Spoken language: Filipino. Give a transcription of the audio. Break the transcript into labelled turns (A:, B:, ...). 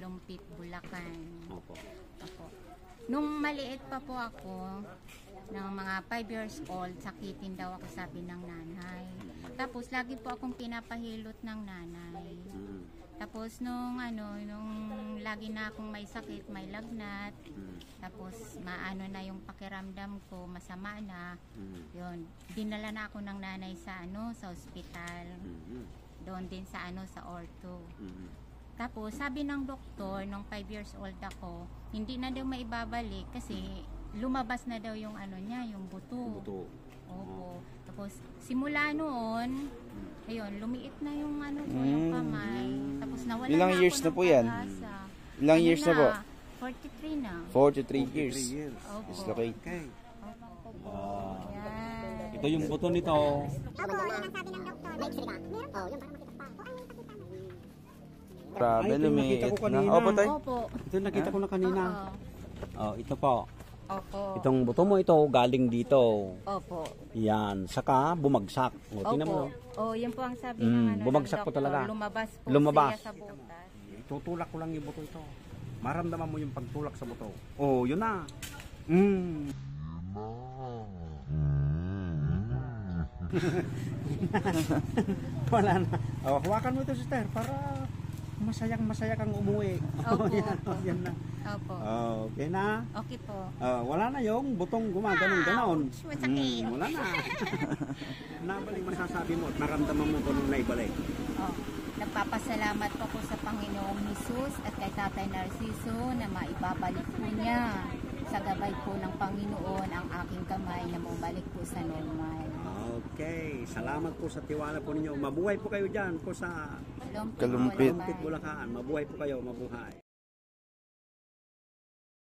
A: Kalumpit, Bulacan.
B: Opo.
A: Opo. Nung maliit pa po ako, ng mga 5 years old, sakitin daw ako, sabi ng nanay. Tapos lagi po akong pinapahilot ng nanay. Tapos nung lagi na akong may sakit, may lagnat, tapos maano na yung pakiramdam ko, masama na. Yun, dinala na ako ng nanay sa sa ospital. Doon din sa sa ortho. Tapos sabi ng doktor nung 5 years old ako, hindi na daw maibabalik kasi lumabas na daw yung niya, yung buto. Opo. Tapos simula noon, ayun, lumiit na yung yung kamay. Tapos nawala
C: Ilang
A: na
C: years
A: ako
C: na
A: ng
C: po yan?
A: pag-asa.
C: Ilang years na po?
A: 43 na.
C: 43 years.
A: Opo.
C: Dislocate.
B: Okay.
A: Yan.
B: Ito yung buto nito.
D: Opo, yan ang sabi ng doktor. May x-ray ka? Meron po. Yung parang makita pa. Oh, ay, may pakita mo.
C: Grabe,
B: Ay, ito yung nakita
C: lumiit
B: ko
C: na.
B: kanina.
C: Opo, tay.
A: Opo.
B: Ito yung nakita ko na kanina. Oh, ito po.
A: Opo.
B: Itong buto mo ito galing dito.
A: Opo.
B: Yan, saka bumagsak. O, tingnan mo.
A: Oh, yun po ang sabi ng
B: bumagsak
A: ng
B: po
A: doktor.
B: talaga.
A: Lumabas po
B: Lumabas.
A: siya sa butas.
B: Tutulak ko lang yung buto ito. Maramdaman mo yung pagtulak sa buto. Oh, yun na. Wala na. Oh, hawakan mo ito, sister, para masaya kang umuwi.
A: Opo,
B: Yan,
A: opo.
B: yan na.
A: Opo.
B: Oh, okay na.
A: Okay po.
B: Wala na yung butong gumaganon-ganon.
A: Masakit.
B: Wala na. Nabalik masasabi mo at naramdaman mo kung naibalik.
A: Oh, nagpapasalamat po ko sa Panginoong Hesus at kay Tatay Narciso na maibabalik po niya sa gabay po ng Panginoon ang aking kamay na bumalik po sa normal.
B: Okay, salamat po sa tiwala po ninyo. Mabuhay po kayo dyan po sa
A: Kalumpit,
C: Kalumpit.
A: Bulacan.
B: Bulacan. Mabuhay po kayo, mabuhay.